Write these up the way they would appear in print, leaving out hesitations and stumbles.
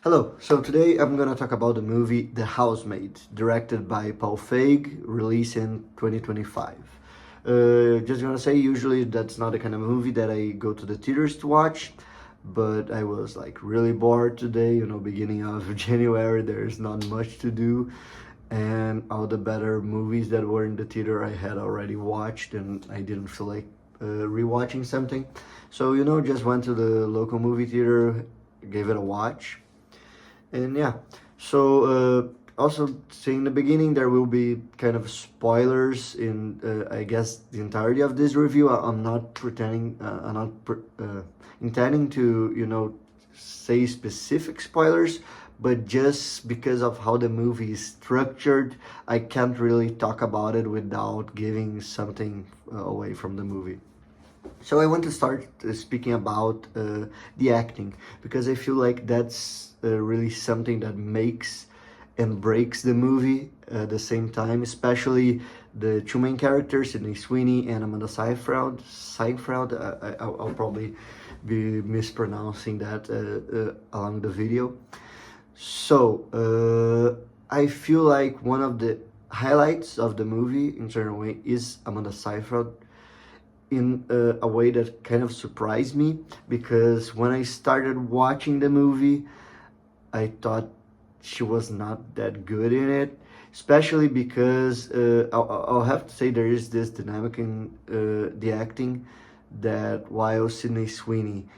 Hello, so today I'm gonna talk about the movie The Housemaid, directed by Paul Feig, released in 2025. Just gonna say, usually that's not the kind of movie that I go to the theaters to watch, but I was like really bored today, beginning of January, there's not much to do, and all the better movies that were in the theater I had already watched, and I didn't feel like rewatching something. So, just went to the local movie theater, gave it a watch. And yeah, so also saying in the beginning, there will be kind of spoilers in, I guess, the entirety of this review. I'm not pretending, I'm not intending to, say specific spoilers, but just because of how the movie is structured, I can't really talk about it without giving something away from the movie. So I want to start speaking about the acting, because I feel like that's really something that makes and breaks the movie at the same time, especially the two main characters, Sydney Sweeney and Amanda Seyfried. I'll probably be mispronouncing that along the video. So I feel like one of the highlights of the movie in certain way is Amanda Seyfried, in a way that kind of surprised me, because when I started watching the movie, I thought she was not that good in it, especially because I'll have to say there is this dynamic in the acting that while Sydney Sweeney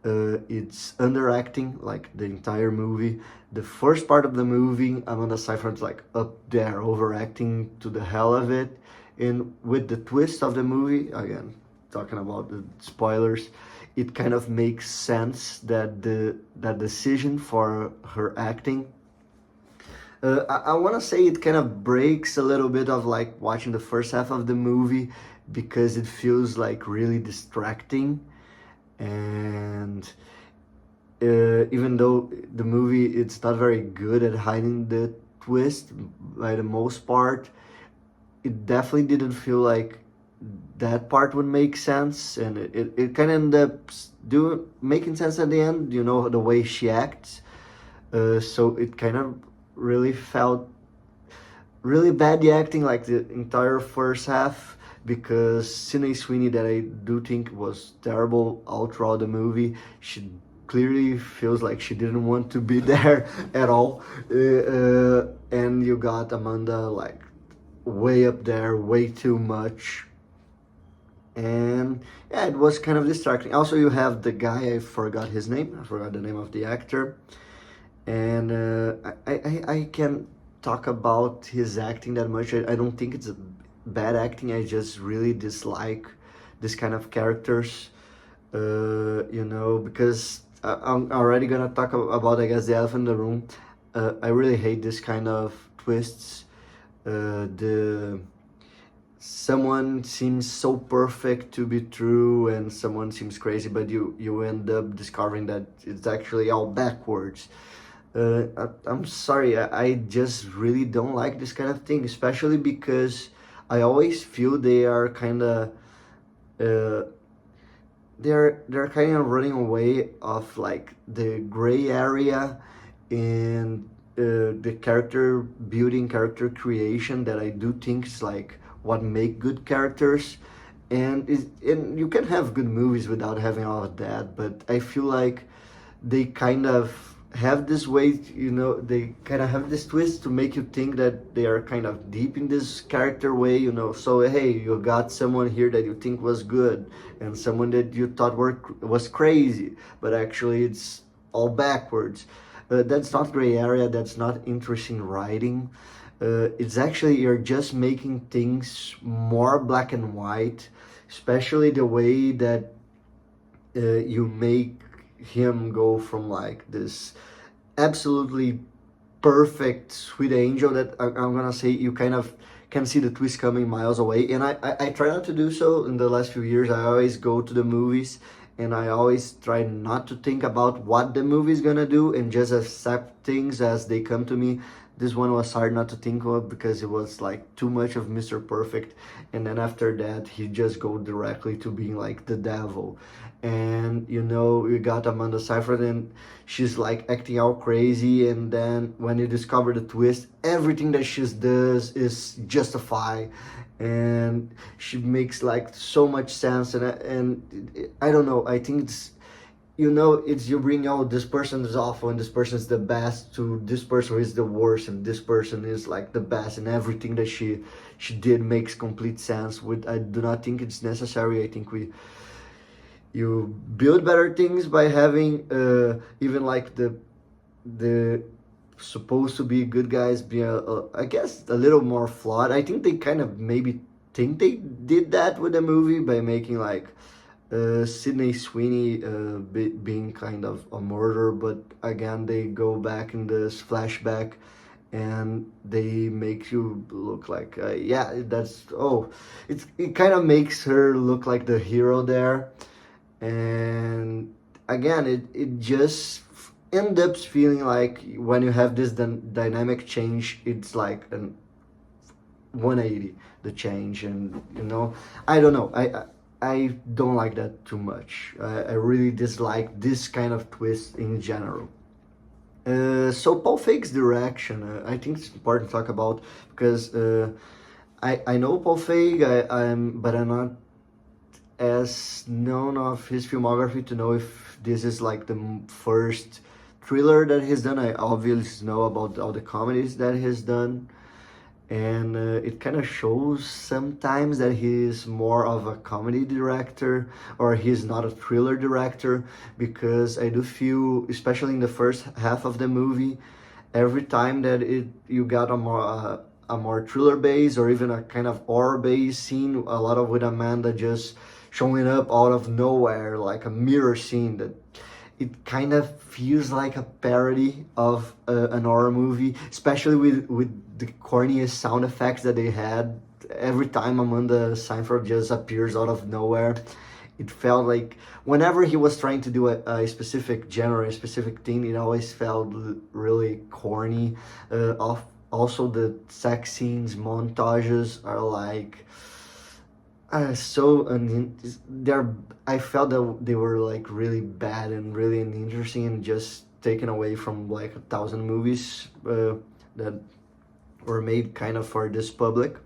it's underacting like the entire movie. The first part of the movie, Amanda Seyfried's like up there, overacting to the hell of it. And with the twist of the movie, again, talking about the spoilers, it kind of makes sense that that decision for her acting. I want to say it kind of breaks a little bit of like watching the first half of the movie, because it feels like really distracting, and even though the movie it's not very good at hiding the twist by the most part, it definitely didn't feel like that part would make sense, and it kind of ended up making sense at the end, the way she acts. So it kind of really felt really bad, the acting, like the entire first half, because Sydney Sweeney, that I do think was terrible all throughout the movie, she clearly feels like she didn't want to be there at all. And you got Amanda like way up there, way too much. And yeah, it was kind of distracting. Also, you have the guy, I forgot his name, I forgot the name of the actor, and I can't talk about his acting that much. I don't think it's a bad acting, I just really dislike this kind of characters, because I'm already gonna talk about, I guess, the elephant in the room. I really hate this kind of twists. The someone seems so perfect to be true and someone seems crazy, but you end up discovering that it's actually all backwards. I'm sorry, I just really don't like this kind of thing, especially because I always feel they are kind of they're kind of running away of like the gray area in the character building, character creation, that I do think is like what make good characters. And you can have good movies without having all of that, but I feel like they kind of have this way, they kind of have this twist to make you think that they are kind of deep in this character way, so hey, you got someone here that you think was good and someone that you thought was crazy, but actually it's all backwards. That's not gray area, that's not interesting writing. It's actually, you're just making things more black and white, especially the way that you make him go from like this absolutely perfect sweet angel that I'm gonna say you kind of can see the twist coming miles away. And I try not to do so in the last few years. I always go to the movies and I always try not to think about what the movie is gonna do and just accept things as they come to me. this one was hard not to think of because it was like too much of Mr. Perfect, and then after that he just go directly to being like the devil. And you know, you got Amanda Seyfried, and she's like acting all crazy, and then when you discover the twist, everything that she does is justified, and she makes like so much sense. And I don't know, I think it's, you know, it's you bring out this person is awful and this person is the best to this person who is the worst, and this person is like the best, and everything that she did makes complete sense. With, I do not think it's necessary. I think we, you build better things by having even like the supposed to be good guys be I guess a little more flawed. I think they kind of maybe think they did that with the movie by making like Sydney Sweeney being kind of a murderer, but again they go back in this flashback and they make you look like yeah, that's, oh, it kind of makes her look like the hero there. And again, it just ends up feeling like when you have this dynamic change, it's like an 180 the change. And you know, I don't know, I don't like that too much. I really dislike this kind of twist in general. So Paul Feig's direction, I think it's important to talk about because I know Paul Feig, but I'm not as known of his filmography to know if this is like the first thriller that he's done. I obviously know about all the comedies that he's done, and it kind of shows sometimes that he's more of a comedy director or he's not a thriller director, because I do feel, especially in the first half of the movie, every time that you got a more thriller base or even a kind of horror base scene, a lot of with Amanda just showing up out of nowhere, like a mirror scene, that it kind of feels like a parody of an horror movie, especially with the corniest sound effects that they had every time Amanda Seyfried just appears out of nowhere. It felt like whenever he was trying to do a specific genre, a specific thing, it always felt really corny. Also, the sex scenes, montages are like so they're, I felt that they were like really bad and really uninteresting and just taken away from like 1,000 movies that were made kind of for this public.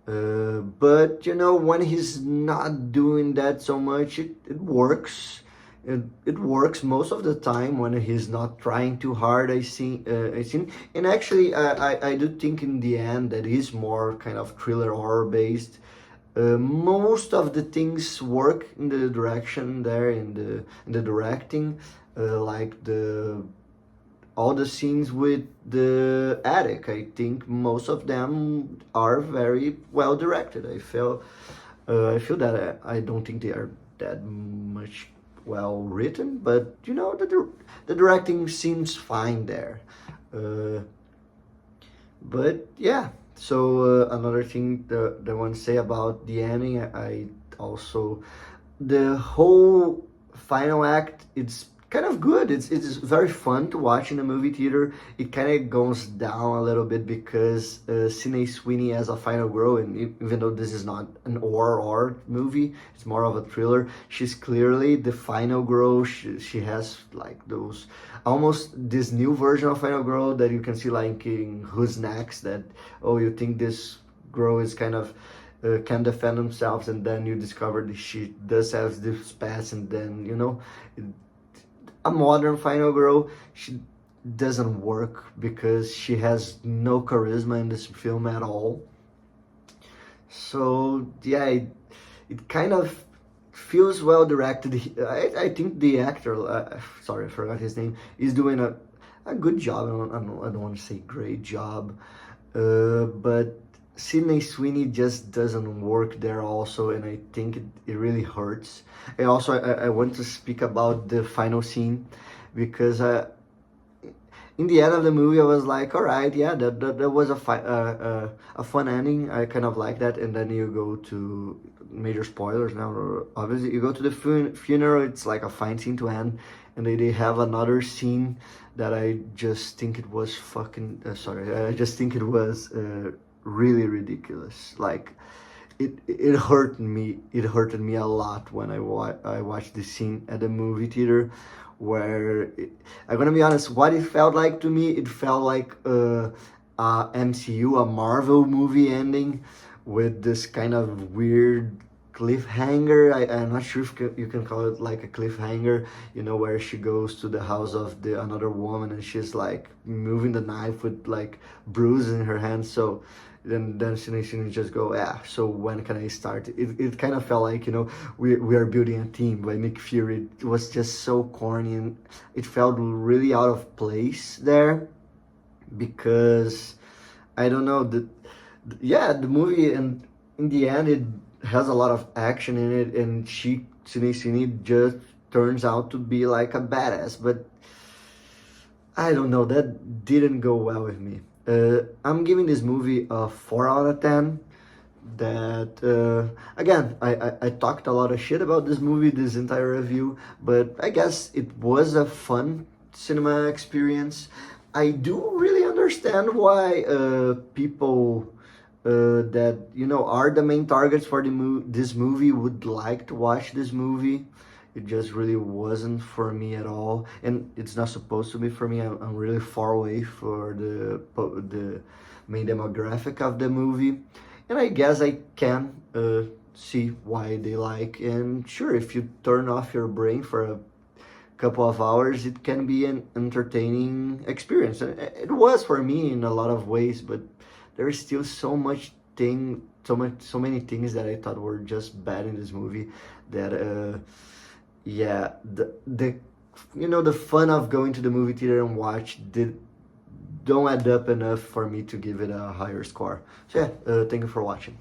But you know, when he's not doing that so much, it works. It works most of the time when he's not trying too hard. I see, and actually, I do think in the end that he's more kind of thriller horror based. Most of the things work in the direction there, in the directing, like the all the scenes with the attic. I think most of them are very well directed. I feel that I don't think they are that much well written, but you know, the directing seems fine there. Uh, but yeah, so another thing that I want to say about the ending, I also, the whole final act, it's kind of good. It's very fun to watch in a movie theater. It kind of goes down a little bit because Sydney Sweeney as a final girl, and even though this is not an or movie, it's more of a thriller. She's clearly the final girl. She has like those, almost this new version of final girl that you can see like in Who's Next. That, oh, you think this girl is kind of can defend themselves, and then you discover that she does have this past, and then you know. A modern final girl, she doesn't work because she has no charisma in this film at all. So yeah, it kind of feels well directed. I think the actor, sorry, I forgot his name, is doing a good job. I don't want to say great job, but Sydney Sweeney just doesn't work there also, and I think it really hurts. I want to speak about the final scene because in the end of the movie I was like, all right, yeah, that was a fun ending. I kind of like that. And then you go to major spoilers now, obviously you go to the funeral. It's like a fine scene to end, and they have another scene that I just think it was fucking sorry, I just think it was really ridiculous. Like it hurt me. It hurted me a lot when I watched this scene at the movie theater, where I'm gonna be honest. What it felt like to me, it felt like MCU, a Marvel movie ending, with this kind of weird cliffhanger. I'm not sure if you can call it like a cliffhanger, where she goes to the house of the another woman and she's like moving the knife with like bruises in her hand. So then she just go, yeah, so when can I start? It kind of felt like, we are building a team by Nick Fury. It was just so corny, and it felt really out of place there, because I don't know, yeah, the movie, and in the end it has a lot of action in it, and Cine just turns out to be like a badass, but I don't know, that didn't go well with me. I'm giving this movie a 4 out of 10. That again, I talked a lot of shit about this movie, this entire review, but I guess it was a fun cinema experience. I do really understand why people that are the main targets for this movie would like to watch this movie. It just really wasn't for me at all, and it's not supposed to be for me. I'm really far away for the main demographic of the movie, and I guess I can see why they like. And sure, if you turn off your brain for a couple of hours, it can be an entertaining experience. And it was for me in a lot of ways, but there is still so many things that I thought were just bad in this movie, that yeah, the fun of going to the movie theater and watch don't add up enough for me to give it a higher score. So yeah, thank you for watching.